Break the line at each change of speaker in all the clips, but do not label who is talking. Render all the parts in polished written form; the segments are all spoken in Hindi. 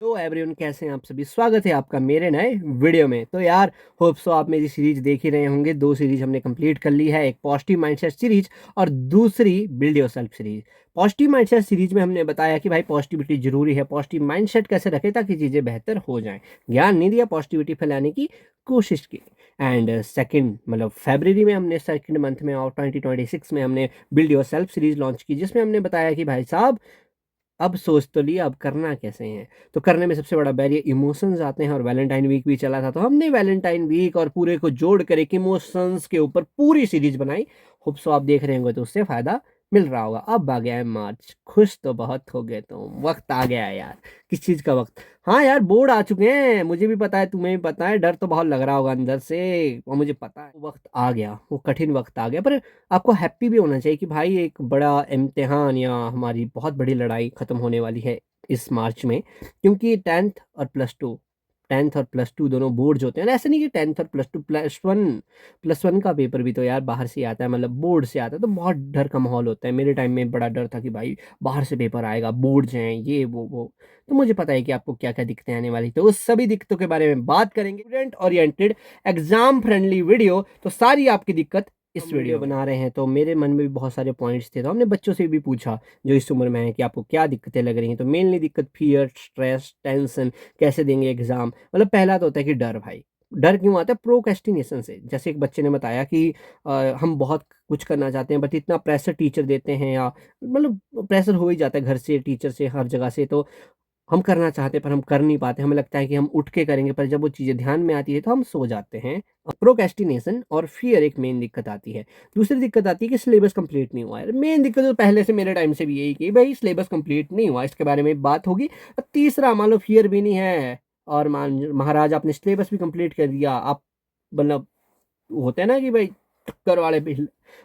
तो एवरीवन, कैसे हैं आप सभी। स्वागत है आपका मेरे नए वीडियो में। तो यार, होप सो आप मेरी सीरीज देख ही रहे होंगे। दो सीरीज हमने कंप्लीट कर ली है, एक पॉजिटिव माइंडसेट सीरीज और दूसरी build your self series. Positive mindset series में हमने बताया कि भाई पॉजिटिविटी जरूरी है, पॉजिटिव माइंडसेट कैसे रखें ताकि चीज़ें बेहतर हो जाएं। ज्ञान नहीं दिया, पॉजिटिविटी फैलाने की कोशिश की। एंड सेकंड मतलब फरवरी में हमने सेकंड मंथ में और 2026 में हमने build your self series launch की, जिसमें हमने बताया कि भाई साहब अब सोच तो लिया, अब करना कैसे है। तो करने में सबसे बड़ा बैरियर इमोशंस आते हैं, और वैलेंटाइन वीक भी चला था तो हमने वैलेंटाइन वीक और पूरे को जोड़ कर एक इमोशंस के ऊपर पूरी सीरीज बनाई। होप सो आप देख रहे होंगे तो उससे फायदा मिल रहा होगा। अब आ गया है मार्च, खुश तो बहुत हो गए, तो वक्त आ गया है यार। किस चीज का वक्त? हाँ यार, बोर्ड आ चुके हैं, मुझे भी पता है, तुम्हें भी पता है, डर तो बहुत लग रहा होगा अंदर से। और मुझे पता है वक्त आ गया, वो कठिन वक्त आ गया, पर आपको हैप्पी भी होना चाहिए कि भाई एक बड़ा इम्तिहान या हमारी बहुत बड़ी लड़ाई ख़त्म होने वाली है इस मार्च में। क्योंकि टेंथ और प्लस टू दोनों बोर्ड्स होते हैं ना। ऐसे नहीं कि टेंथ और प्लस टू, प्लस वन का पेपर भी तो यार बाहर से आता है, मतलब बोर्ड से आता है, तो बहुत डर का माहौल होता है। मेरे टाइम में बड़ा डर था कि भाई बाहर से पेपर आएगा, बोर्ड्स हैं, ये वो। तो मुझे पता है कि आपको क्या क्या दिक्कतें आने वाली, तो उस सभी दिक्कतों के बारे में बात करेंगे। Student oriented exam friendly video, तो सारी आपकी दिक्कत इस वीडियो बना रहे हैं। तो मेरे मन में भी बहुत सारे पॉइंट्स थे, तो हमने बच्चों से भी पूछा जो इस उम्र में है कि आपको क्या दिक्कतें लग रही हैं। तो मेनली दिक्कत फियर, स्ट्रेस, टेंशन, कैसे देंगे एग्जाम। मतलब पहला तो होता है कि डर। भाई डर क्यों आता है? प्रोक्रेस्टिनेशन से। जैसे एक बच्चे ने बताया कि हम बहुत कुछ करना चाहते हैं, बट इतना प्रेशर टीचर देते हैं, या मतलब प्रेशर हो ही जाता है घर से, टीचर से, हर जगह से। तो हम करना चाहते हैं पर हम कर नहीं पाते। हमें लगता है कि हम उठ के करेंगे, पर जब वो चीज़ें ध्यान में आती है तो हम सो जाते हैं। प्रोक्रेस्टिनेशन और फियर एक मेन दिक्कत आती है। दूसरी दिक्कत आती है कि सिलेबस कंप्लीट नहीं हुआ है। मेन दिक्कत तो पहले से मेरे टाइम से भी यही कि भाई सिलेबस कंप्लीट नहीं हुआ, इसके बारे में बात होगी। और तीसरा, मान लो फियर भी नहीं है, और मान महाराज आपने सिलेबस भी कंप्लीट कर दिया, आप मतलब होते हैं ना कि भाई टक्कर वाले भी,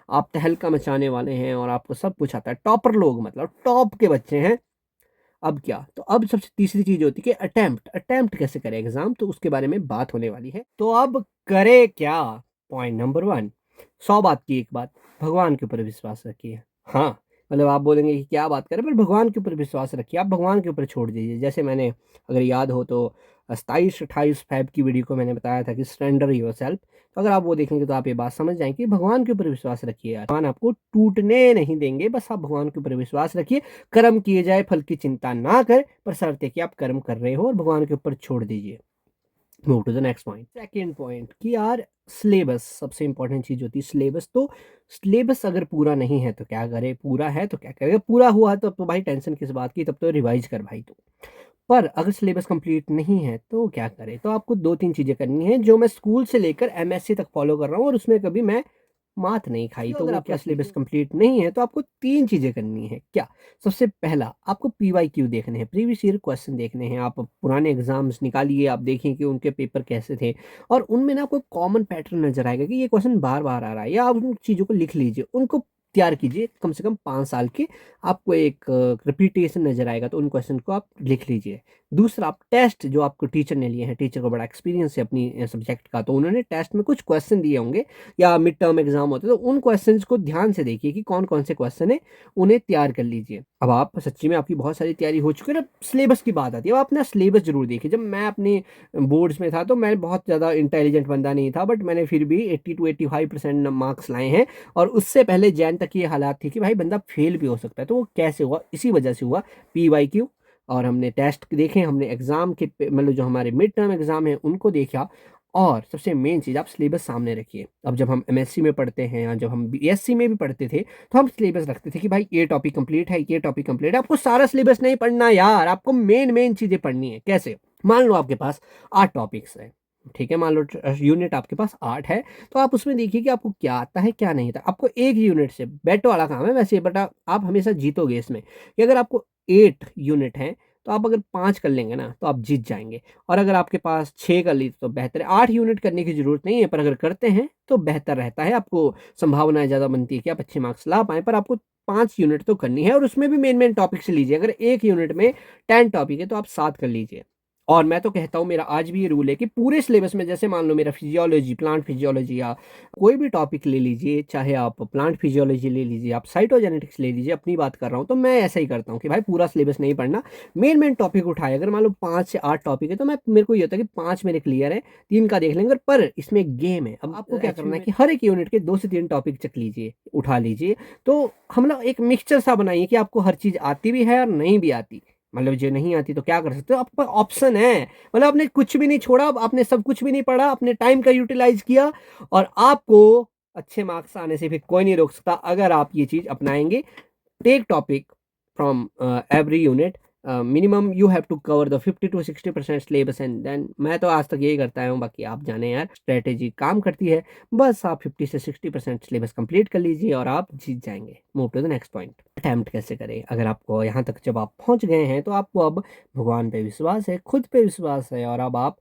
आप तहलका मचाने वाले हैं और आपको सब कुछ आता है, टॉपर लोग, मतलब टॉप के बच्चे हैं। अब क्या? तो अब सबसे तीसरी चीज होती है कि अटेम्प्ट कैसे करें एग्जाम, तो उसके बारे में बात होने वाली है। तो अब करे क्या? पॉइंट नंबर वन, 100 बात की एक बात, भगवान के ऊपर विश्वास रखिए। हाँ, मतलब आप बोलेंगे कि क्या बात करें, पर भगवान के ऊपर विश्वास रखिए, आप भगवान के ऊपर छोड़ दीजिए। जैसे मैंने, अगर याद हो तो 27-28 फेब की वीडियो को मैंने बताया था कि सरेंडर योर सेल्फ। तो अगर आप वो देखेंगे तो आप ये बात समझ जाएंगे कि भगवान के ऊपर विश्वास रखिए यार, भगवान आपको टूटने नहीं देंगे। बस आप भगवान के ऊपर विश्वास रखिए, कर्म किए जाए फल की चिंता ना करें, पर शर्त है कि आप कर्म कर रहे हो और भगवान के ऊपर छोड़ दीजिए। Move to the next point. Second point कि यार सिलेबस सबसे इंपॉर्टेंट चीज होती है। सिलेबस तो सिलेबस अगर पूरा नहीं है तो क्या करे, पूरा है तो क्या करेगा, पूरा हुआ तो भाई टेंशन किस बात की, तब तो रिवाइज कर भाई। तो पर अगर सिलेबस कंप्लीट नहीं है तो क्या करें? तो आपको दो तीन चीजें करनी है जो मैं स्कूल से लेकर एमएससी तक फॉलो कर रहा हूँ, और उसमें कभी मैं मात नहीं खाई। तो अगर आपका सिलेबस कंप्लीट नहीं है तो आपको तीन चीजें करनी है। क्या? सबसे पहला, आपको पीवाईक्यू देखने हैं, प्रीवियस ईयर क्वेश्चन देखने हैं। आप पुराने एग्जाम्स निकालिए, आप देखिए कि उनके पेपर कैसे थे, और उनमें ना आपको कॉमन पैटर्न नजर आएगा कि ये क्वेश्चन बार बार आ रहा है। या आप उन चीजों को लिख लीजिए, उनको तैयार कीजिए, कम से कम 5 साल के आपको एक रिपीटेशन नजर आएगा, तो उन क्वेश्चन को आप लिख लीजिए। दूसरा, आप टेस्ट जो आपको टीचर ने लिए हैं, टीचर को बड़ा एक्सपीरियंस है अपनी सब्जेक्ट का, तो उन्होंने टेस्ट में कुछ क्वेश्चन दिए होंगे, या मिड टर्म एग्जाम होते हैं, तो उन क्वेश्चंस को ध्यान से देखिए कि कौन कौन से क्वेश्चन है, उन्हें तैयार कर लीजिए। अब आप सच्ची में आपकी बहुत सारी तैयारी हो चुकी है ना, सिलेबस की बात आती है, अब अपना सिलेबस जरूर देखिए। जब मैं अपने बोर्ड्स में था तो मैं बहुत ज़्यादा इंटेलिजेंट बंदा नहीं था, बट मैंने फिर भी 80 to 85% मार्क्स लाए हैं। और उससे पहले जैन तक ये हालात थी कि भाई बंदा फेल भी हो सकता है। तो वो कैसे हुआ? इसी वजह से हुआ, पीवाईक्यू। और हमने टेस्ट देखे, हमने एग्जाम के मतलब जो हमारे मिड टर्म एग्जाम है उनको देखा। और सबसे मेन चीज़, आप सिलेबस सामने रखिए। अब जब हम एमएससी में पढ़ते हैं या जब हम बीएससी में भी पढ़ते थे, तो हम सिलेबस रखते थे कि भाई ये टॉपिक कंप्लीट है, ये टॉपिक कंप्लीट है। आपको सारा सिलेबस नहीं पढ़ना यार, आपको मेन मेन चीज़ें पढ़नी है। कैसे? मान लो आपके पास 8 टॉपिक्स है, ठीक है, मान लो यूनिट आपके पास 8 है, तो आप उसमें देखिए कि आपको क्या आता है क्या नहीं आता। आपको एक यूनिट से बेट वाला काम है वैसे, बट आप हमेशा जीतोगे इसमें, कि अगर आपको 8 यूनिट है तो आप अगर 5 कर लेंगे ना तो आप जीत जाएंगे। और अगर आपके पास 6 कर ली तो बेहतर है। 8 यूनिट करने की जरूरत नहीं है, पर अगर करते हैं तो बेहतर रहता है, आपको संभावनाएं ज़्यादा बनती है कि आप अच्छे मार्क्स ला पाएँ। पर आपको 5 यूनिट तो करनी है, और उसमें भी मेन मेन टॉपिक से लीजिए। अगर एक यूनिट में 10 टॉपिक है तो आप 7 कर लीजिए। और मैं तो कहता हूँ, मेरा आज भी ये रूल है कि पूरे सिलेबस में, जैसे मान लो मेरा फिजियोलॉजी, प्लांट फिजियोलॉजी या कोई भी टॉपिक ले लीजिए, चाहे आप प्लांट फिजियोलॉजी ले लीजिए, आप साइटोजेनेटिक्स ले लीजिए, अपनी बात कर रहा हूँ, तो मैं ऐसा ही करता हूँ कि भाई पूरा सिलेबस नहीं पढ़ना, मेन मेन टॉपिक उठाए। अगर मान लो 5 से 8 टॉपिक है तो मैं, मेरे को ये होता है कि 5 मेरे क्लियर है, 3 का देख लेंगे। पर इसमें एक गेम है, अब आपको क्या करना है कि हर एक यूनिट के 2 से 3 टॉपिक चक लीजिए, उठा लीजिए। तो हम लोग एक मिक्सचर सा बनाइए कि आपको हर चीज़ आती भी है और नहीं भी आती। मतलब जो नहीं आती तो क्या कर सकते हो, आपका ऑप्शन है। मतलब आपने कुछ भी नहीं छोड़ा, आपने सब कुछ भी नहीं पढ़ा, अपने टाइम का यूटिलाइज किया, और आपको अच्छे मार्क्स आने से फिर कोई नहीं रोक सकता अगर आप ये चीज़ अपनाएंगे। Take topic from every unit, minimum you have to cover the 50 to 60% syllabus, and then मैं तो आज तक यही करता हूँ, बाकी आप जाने यार, स्ट्रेटेजी काम करती है। बस आप 50 से 60% सिलेबस कंप्लीट कर लीजिए और आप जीत जाएंगे। Move to the next point, attempt कैसे करें। अगर आपको यहाँ तक जब आप पहुँच गए हैं तो आपको अब भगवान पे विश्वास है, खुद पे विश्वास है, और अब आप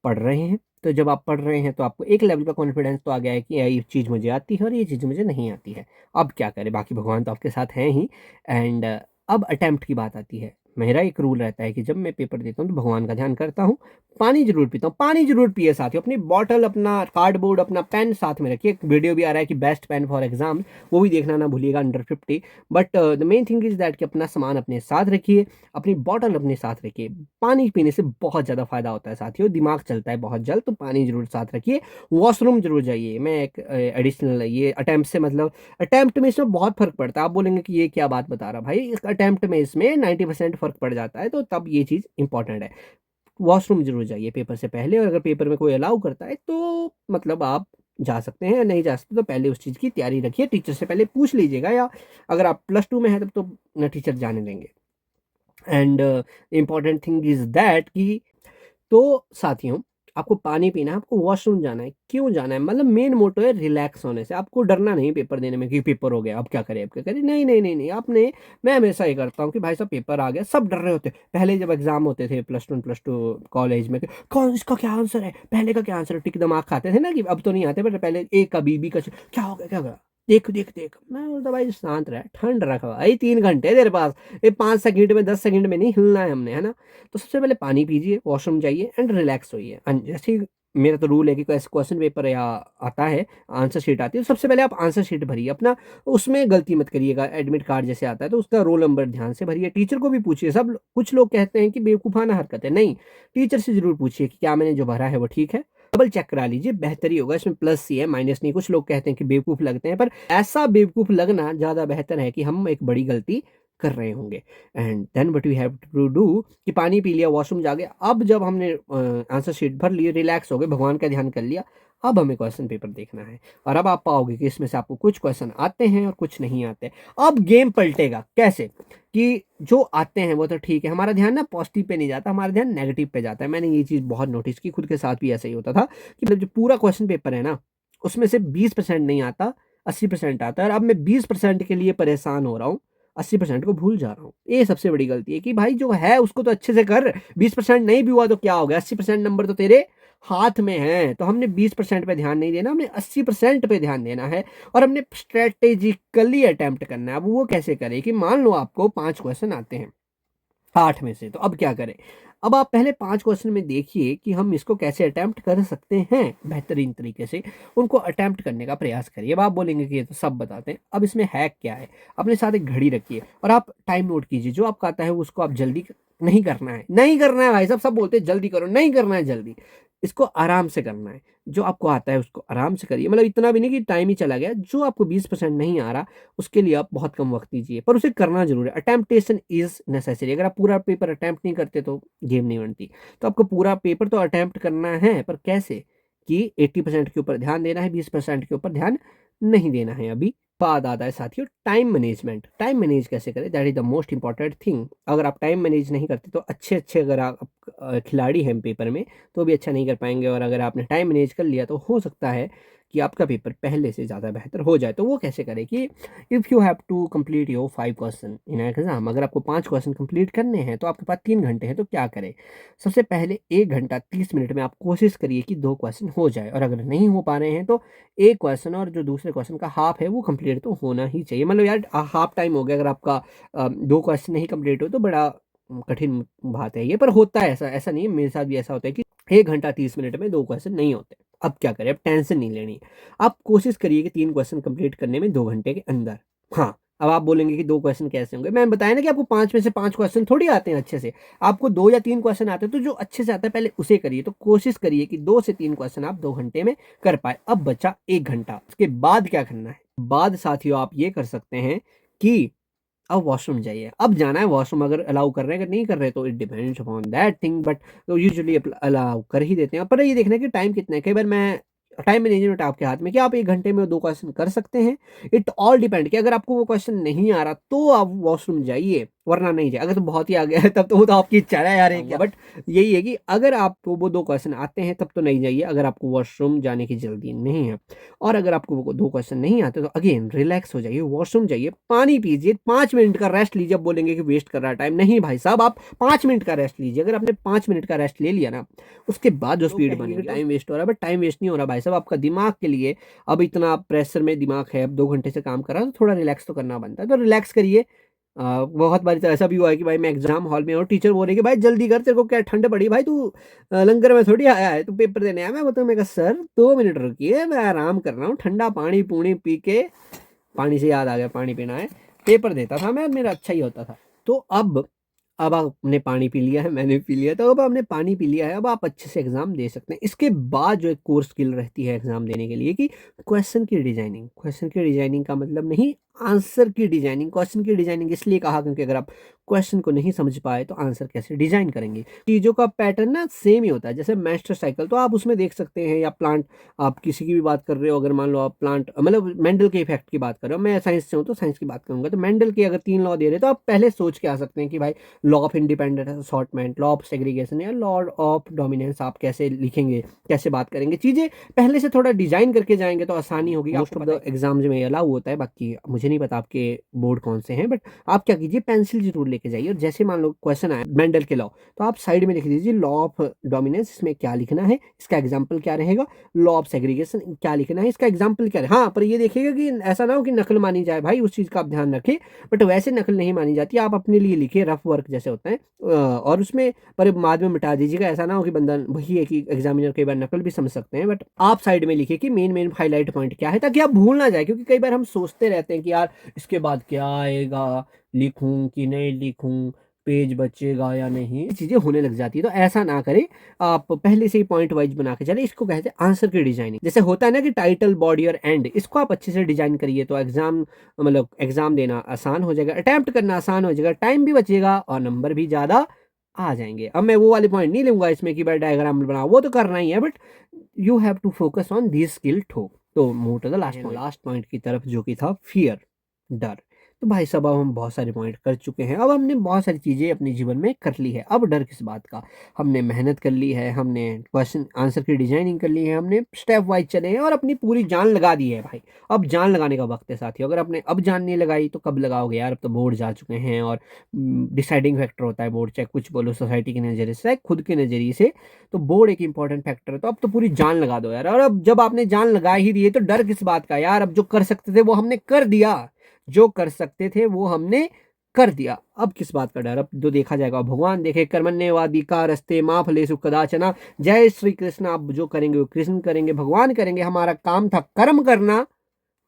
पढ़ रहे हैं। तो जब आप पढ़ रहे हैं तो आपको एक लेवल का कॉन्फिडेंस तो आ गया है कि ये चीज़ मुझे आती है और ये चीज़ मुझे नहीं आती है। अब क्या करें, बाकी भगवान तो आपके साथ हैं ही। एंड अब अटेम्प्ट की बात आती है। मेरा एक रूल रहता है कि जब मैं पेपर देता हूँ तो भगवान का ध्यान करता हूँ, पानी जरूर पीता हूँ। पानी जरूर पिए साथियों, अपनी बॉटल, अपना कार्डबोर्ड, अपना पेन साथ में रखिए। एक वीडियो भी आ रहा है कि बेस्ट पेन फॉर एग्जाम, वो भी देखना ना भूलिएगा, under 50। But the main thing is that कि अपना सामान अपने साथ रखिए, अपनी बॉटल अपने साथ रखिए। पानी पीने से बहुत ज़्यादा फायदा होता है साथियों, दिमाग चलता है बहुत जल्द, तो पानी जरूर साथ रखिए। वॉशरूम जरूर जाइए। मैं एक एडिशनल ये अटैम्प्ट से, मतलब अटेम्प्ट में इसमें बहुत फर्क पड़ता है। आप बोलेंगे कि ये क्या बात बता रहा भाई, इस अटेम्प्ट में इसमें 90% फर्क पड़ जाता है, तो तब ये चीज़ इंपॉर्टेंट है। वॉशरूम जरूर जाइए पेपर से पहले, और अगर पेपर में कोई अलाउ करता है तो मतलब आप जा सकते हैं, नहीं जा सकते तो पहले उस चीज़ की तैयारी रखिए, टीचर से पहले पूछ लीजिएगा, या अगर आप +2 में हैं तब तो टीचर जाने देंगे। And important thing is that कि, तो साथियों, आपको पानी पीना है, आपको वॉशरूम जाना है। क्यों जाना है, मतलब मेन मोटो है रिलैक्स होने से। आपको डरना नहीं पेपर देने में कि पेपर हो गया अब क्या करें, अब क्या करें। नहीं नहीं नहीं नहीं, आपने, मैं हमेशा ये करता हूँ कि भाई साहब पेपर आ गया, सब डर रहे होते। पहले जब एग्जाम होते थे +1 +2 कॉलेज में, कौन इसका क्या आंसर है, पहले का क्या आंसर है, टिक दिमाग खाते थे ना, कि अब तो नहीं आते, बट पहले ए का बी का क्या हो गया, क्या हो गया, देख देख देख। मैं बोलता भाई शांत रह, ठंड रखा भाई, 3 घंटे तेरे पास, ये 5 सेकंड में 10 सेकंड में नहीं हिलना है हमने, है ना। तो सबसे पहले पानी पीजिए, वॉशरूम जाइए एंड रिलैक्स होइए। एंड जैसे ही, मेरा तो रूल है कि कोई क्वेश्चन पेपर या आता है, आंसर शीट आती है, तो सबसे पहले आप आंसर शीट भरिए अपना। उसमें गलती मत करिएगा। एडमिट कार्ड जैसे आता है तो उसका रोल नंबर ध्यान से भरिए, टीचर को भी पूछिए। सब कुछ लोग कहते हैं कि बेवकूफ़ाना हरकत है, नहीं, टीचर से जरूर पूछिए कि क्या मैंने जो भरा है वो ठीक है। डबल चेक करा लीजिए, बेहतर ही होगा। इसमें प्लस ही है, माइनस नहीं। कुछ लोग कहते हैं कि बेवकूफ़ लगते हैं, पर ऐसा बेवकूफ़ लगना ज़्यादा बेहतर है कि हम एक बड़ी गलती कर रहे होंगे। And then what we have to do, कि पानी पी लिया, वॉशरूम जा गए, अब जब हमने आंसर शीट भर लिए, रिलैक्स हो गए, भगवान का ध्यान कर लिया, अब हमें क्वेश्चन पेपर देखना है। और अब आप पाओगे कि इसमें से आपको कुछ क्वेश्चन आते हैं और कुछ नहीं आते। अब गेम पलटेगा कैसे, कि जो आते हैं वो तो ठीक है, हमारा ध्यान ना पॉजिटिव पे नहीं जाता, हमारा ध्यान नेगेटिव पे जाता है। मैंने ये चीज़ बहुत नोटिस की, खुद के साथ भी ऐसा ही होता था कि मतलब जो पूरा क्वेश्चन पेपर है ना, उसमें से 20% नहीं आता, 80% आता है। और अब मैं 20% के लिए परेशान हो रहा हूँ, 80% को भूल जा रहा हूँ। ये सबसे बड़ी गलती है कि भाई जो है उसको तो अच्छे से कर, 20% नहीं भी हुआ तो क्या हो गया, 80% नंबर तो तेरे हाथ में है। तो हमने 20% पे ध्यान नहीं देना, हमने 80% पे ध्यान देना है, और हमने स्ट्रेटेजिकली अटेम्प्ट करना है। अब वो कैसे करें, कि मान लो आपको 5 क्वेश्चन आते हैं 8 में से, तो अब क्या करें। अब आप पहले 5 क्वेश्चन में देखिए कि हम इसको कैसे अटेम्प्ट कर सकते हैं बेहतरीन तरीके से, उनको अटेम्प्ट करने का प्रयास करिए। अब आप बोलेंगे कि ये तो सब बताते हैं, अब इसमें हैक क्या है। अपने साथ एक घड़ी रखिए और आप टाइम नोट कीजिए, जो आपका आता है उसको आप जल्दी नहीं करना है, नहीं करना है भाई साहब। सब बोलते हैं जल्दी करो, नहीं करना है जल्दी, इसको आराम से करना है। जो आपको आता है उसको आराम से करिए, मतलब इतना भी नहीं कि टाइम ही चला गया। जो आपको 20% नहीं आ रहा, उसके लिए आप बहुत कम वक्त दीजिए, पर उसे करना जरूर है। अटेम्प्टेशन इज नेसेसरी। अगर आप पूरा पेपर अटेम्प्ट नहीं करते तो गेम नहीं बनती। तो आपको पूरा पेपर तो अटेम्प्ट करना है, पर कैसे, कि 80% के ऊपर ध्यान देना है, 20% के ऊपर ध्यान नहीं देना है। अभी बाद आता है साथियों टाइम मैनेजमेंट। टाइम मैनेज कैसे करें, that is the most important thing. अगर आप टाइम मैनेज नहीं करते तो अच्छे अच्छे, अगर आप खिलाड़ी हैं पेपर में, तो भी अच्छा नहीं कर पाएंगे। और अगर आपने टाइम मैनेज कर लिया तो हो सकता है कि आपका पेपर पहले से ज़्यादा बेहतर हो जाए। तो वो कैसे करें, कि if you have to complete your 5 question in exam, अगर आपको 5 क्वेश्चन कंप्लीट करने हैं तो आपके पास 3 घंटे हैं, तो क्या करें। सबसे पहले 1 घंटा 30 मिनट में आप कोशिश करिए कि 2 क्वेश्चन हो जाए, और अगर नहीं हो पा रहे हैं तो एक क्वेश्चन और जो दूसरे क्वेश्चन का हाफ है वो कंप्लीट तो होना ही चाहिए। मतलब यार हाफ टाइम हो गया, अगर आपका 2 क्वेश्चन नहीं कंप्लीट हो तो बड़ा कठिन बात है ये, पर होता है ऐसा, ऐसा नहीं है, मेरे साथ भी ऐसा होता है कि 1 घंटा 30 मिनट में 2 क्वेश्चन नहीं होते। अब क्या करें, अब टेंशन नहीं लेनी है। आप कोशिश करिए कि 3 क्वेश्चन कंप्लीट करने में 2 घंटे के अंदर। हाँ, अब आप बोलेंगे कि 2 क्वेश्चन कैसे होंगे? मैंने बताया ना कि आपको 5 में से 5 क्वेश्चन थोड़ी आते हैं अच्छे से। आपको 2 या 3 क्वेश्चन आते हैं, तो जो अच्छे से आता है पहले उसे करिए। तो कोशिश करिए कि 2 से 3 क्वेश्चन आप 2 घंटे में कर पाएँ। अब बचा 1 घंटा, उसके बाद क्या करना है? बाद साथियों आप ये कर सकते हैं कि अब वॉशरूम जाइए। अब जाना है वॉशरूम, अगर अलाउ कर रहे हैं, अगर नहीं कर रहे तो it depends upon that thing, but तो यूजुअली अलाउ कर ही देते हैं। पर ये देखना है कि टाइम कितना है। कई बार मैं टाइम मैनेजमेंट आपके हाथ में, कि आप 1 घंटे में 2 क्वेश्चन कर सकते हैं। इट ऑल डिपेंड कि अगर आपको वो क्वेश्चन नहीं आ रहा तो आप वॉशरूम जाइए, वरना नहीं जाइए। अगर तो बहुत ही आ गया है तब तो वो तो आपकी इच्छा है यार, क्या। बट यही है कि अगर आपको वो 2 क्वेश्चन आते हैं तब तो नहीं जाइए, अगर आपको वॉशरूम जाने की जल्दी नहीं है। और अगर आपको वो 2 क्वेश्चन नहीं आते तो अगेन रिलैक्स हो जाइए, वॉशरूम जाइए, पानी पीजिए, 5 मिनट का रेस्ट लीजिए। अब बोलेंगे कि वेस्ट कर रहा है टाइम, नहीं भाई साहब, आप 5 मिनट का रेस्ट लीजिए। अगर आपने 5 मिनट का रेस्ट ले लिया ना, उसके बाद जो स्पीड बनेगी, टाइम वेस्ट हो रहा है, बट टाइम वेस्ट नहीं हो रहा भाई साहब, आपका दिमाग के लिए अब इतना प्रेशर में दिमाग है, अब 2 घंटे से काम कर रहा है, तो थोड़ा रिलैक्स तो करना बनता है, तो रिलैक्स करिए। बहुत बारी तो ऐसा भी हुआ है कि भाई मैं एग्जाम हॉल में और टीचर बोल रही है कि भाई जल्दी कर, तेरे को क्या ठंड पड़ी भाई, तू लंगर में थोड़ी आया है, तू पेपर देने आया। मैं बताऊँ, मैं कहा सर 2 मिनट रुकिए, मैं आराम कर रहा हूँ, ठंडा पानी पूनी पी के, पानी से याद आ गया पानी पीना है, पेपर देता था मैं, मेरा अच्छा ही होता था। तो अब आपने पानी पी लिया है, मैंने पी लिया, तो अब आपने पानी पी लिया है, अब आप अच्छे से एग्जाम दे सकते हैं। इसके बाद जो एक कोर स्किल रहती है एग्जाम देने के लिए, कि क्वेश्चन की डिजाइनिंग। क्वेश्चन की डिजाइनिंग का मतलब नहीं, आंसर की डिजाइनिंग। क्वेश्चन की डिजाइनिंग इसलिए कहा क्योंकि अगर आप क्वेश्चन को नहीं समझ पाए तो आंसर कैसे डिजाइन करेंगे। चीजों का पैटर्न ना सेम ही होता है, जैसे मास्टर साइकिल, तो आप उसमें देख सकते हैं, या प्लांट, आप किसी की भी बात कर रहे हो, अगर मान लो आप प्लांट, मतलब मेंडल के इफेक्ट की बात कर रहे हो, मैं साइंस से हूँ तो साइंस की बात करूंगा, तो मेंडल के अगर 3 लॉ दे रहे तो आप पहले सोच के आ सकते हैं कि भाई law of independent assortment, law of segregation या लॉ ऑफ डोमिनेंस आप कैसे लिखेंगे, कैसे बात करेंगे। चीजें पहले से थोड़ा डिजाइन करके जाएंगे तो आसानी होगी। मोस्ट ऑफ द एग्जाम्स में अलाउ होता है, बाकी मुझे नहीं पता आपके बोर्ड कौन से हैं, बट आप क्या कीजिए, पेंसिल जरूर लेके जाइए, और जैसे मान लो क्वेश्चन आया मेंडल के लॉ, तो आप साइड में लिख दीजिए लॉ ऑफ डोमिनेंस, इसमें क्या लिखना है, इसका एग्जाम्पल क्या रहेगा, लॉ ऑफ सेग्रीगेशन क्या लिखना है, इसका एग्जाम्पल क्या है। हाँ, पर ये देखिएगा कि ऐसा ना हो कि नकल मानी जाए, भाई उस चीज का आप ध्यान रखें, बट वैसे नकल नहीं मानी जाती, आप अपने लिए लिखिए, रफ वर्क जैसे होता है, और उसमें पर बाद में मिटा दीजिएगा। ऐसा ना हो कि बंदा, वही है कि एग्जामिनर कई बार नकल भी समझ सकते हैं, बट आप साइड में लिखिए कि मेन मेन हाईलाइट पॉइंट क्या है, ताकि आप भूल ना जाए। क्योंकि कई बार हम सोचते रहते हैं कि यार इसके बाद क्या आएगा, लिखूं कि नहीं लिखूं, पेज बचेगा या नहीं, चीजें होने लग जाती है। तो ऐसा ना करें, आप पहले से ही पॉइंट वाइज बना के चले। इसको कहते हैं आंसर की डिजाइनिंग। जैसे होता है ना कि टाइटल, बॉडी और एंड, इसको आप अच्छे से डिजाइन करिए तो एग्जाम, मतलब एग्जाम देना आसान हो जाएगा, अटेम्प्ट करना आसान हो जाएगा, टाइम भी बचेगा और नंबर भी ज्यादा आ जाएंगे। अब मैं वो वाले पॉइंट नहीं लूंगा इसमें कि भाई डायग्राम बनाओ, वो तो करना ही है, but you have to focus on this skill too. तो move to the last point की तरफ, जो कि था फियर, डर। तो भाई साहब अब हम बहुत सारे पॉइंट कर चुके हैं, अब हमने बहुत सारी चीजें अपने जीवन में कर ली है, अब डर किस बात का। हमने मेहनत कर ली है, हमने क्वेश्चन आंसर की डिजाइनिंग कर ली है, हमने स्टेप वाइज चले हैं और अपनी पूरी जान लगा दी है भाई। अब जान लगाने का वक्त है साथियों। अगर आपने अब जान नहीं लगाई तो कब लगाओगे यार, अब तो बोर्ड जा चुके हैं, और डिसाइडिंग फैक्टर होता है बोर्ड, चाहे कुछ बोलो सोसाइटी के नजरिए से, चाहे खुद के नजरिए से, तो बोर्ड एक इंपॉर्टेंट फैक्टर है। तो अब तो पूरी जान लगा दो यार। और अब जब आपने जान लगा ही दी है तो डर किस बात का यार, अब जो कर सकते थे वो हमने कर दिया, जो कर सकते थे वो हमने कर दिया, अब किस बात का डर। अब जो देखा जाएगा भगवान देखे, कर्मण्येवादी का रस्ते माँ फलेषु कदाचन, जय श्री कृष्ण। आप जो करेंगे वो कृष्ण करेंगे, भगवान करेंगे, हमारा काम था कर्म करना,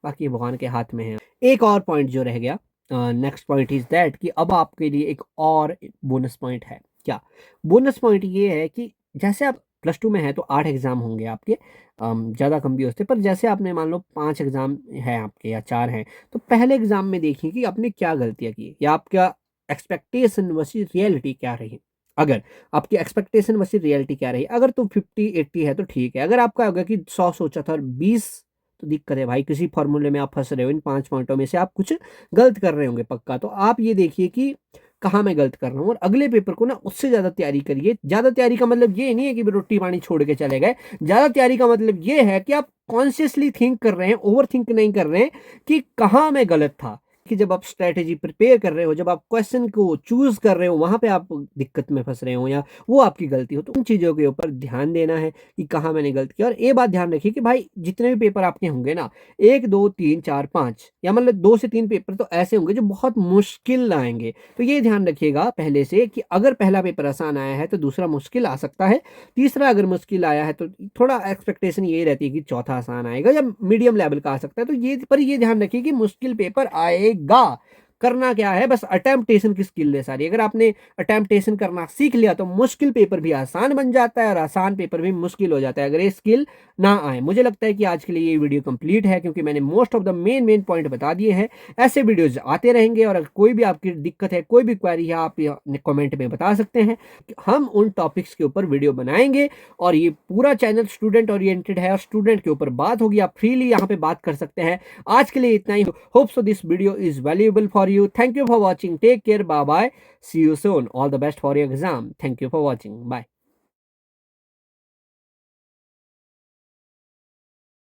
बाकी भगवान के हाथ में है। एक और पॉइंट जो रह गया, नेक्स्ट पॉइंट इज दैट, कि अब आपके लिए एक और बोनस पॉइंट है। क्या बोनस पॉइंट ये है कि जैसे आप +2 में है तो 8 एग्जाम होंगे आपके, ज़्यादा कम भी होते, पर जैसे आपने मान लो 5 एग्जाम है आपके या 4 हैं, तो पहले एग्जाम में देखिए कि आपने क्या गलतियां की, या आपका एक्सपेक्टेशन वर्सेस रियलिटी क्या रही। अगर आपकी एक्सपेक्टेशन वर्सेस रियलिटी क्या रही, अगर तो 50-80 है तो ठीक है। अगर आपका होगा कि 100 सोचा था और 20, तो दिक्कत है भाई, किसी फॉर्मूले में आप फंस रहे हो, इन 5 पॉइंटों में से आप कुछ गलत कर रहे होंगे पक्का। तो आप ये देखिए कि कहाँ मैं गलत कर रहा हूँ, और अगले पेपर को ना उससे ज्यादा तैयारी करिए। ज्यादा तैयारी का मतलब ये नहीं है कि रोटी पानी छोड़ के चले गए, ज्यादा तैयारी का मतलब ये है कि आप कॉन्शियसली थिंक कर रहे हैं, ओवर थिंक नहीं कर रहे हैं कि कहाँ मैं गलत था, कि जब आप स्ट्रैटेजी प्रिपेयर कर रहे हो, जब आप क्वेश्चन को चूज़ कर रहे हो, वहाँ पे आप दिक्कत में फँस रहे हो या वो आपकी गलती हो, तो उन चीज़ों के ऊपर ध्यान देना है कि कहाँ मैंने गलत किया। और ये बात ध्यान रखिए कि भाई जितने भी पेपर आपके होंगे ना, 1, 2, 3, 4, 5 या मतलब 2 से 3 पेपर तो ऐसे होंगे जो बहुत मुश्किल आएँगे। तो ये ध्यान रखिएगा पहले से कि अगर पहला पेपर आसान आया है, तो दूसरा मुश्किल आ सकता है। तीसरा अगर मुश्किल आया है, तो थोड़ा एक्सपेक्टेशन यही रहती है कि चौथा आसान आएगा या मीडियम लेवल का आ सकता है। तो ये ध्यान रखिए कि मुश्किल पेपर आएगा। करना क्या है, बस अटेम्प्टेशन की स्किल है सारी। अगर आपने अटेम्प्टेशन करना सीख लिया तो मुश्किल पेपर भी आसान बन जाता है और आसान पेपर भी मुश्किल हो जाता है अगर ये स्किल ना आए। मुझे लगता है कि आज के लिए ये वीडियो कंप्लीट है, क्योंकि मैंने most of the main point बता दिए हैं। ऐसे वीडियोज आते रहेंगे और अगर कोई भी आपकी दिक्कत है, कोई भी क्वेरी है, आप कमेंट में बता सकते हैं। हम उन टॉपिक्स के ऊपर वीडियो बनाएंगे और ये पूरा चैनल स्टूडेंट ओरिएंटेड है और स्टूडेंट के ऊपर बात होगी। आप फ्रीली यहाँ पे बात कर सकते हैं। आज के लिए इतना ही। Hope so this video is valuable for you. Thank you for watching. Take care. Bye bye. See you soon. All the best for your exam. Thank you for watching. Bye.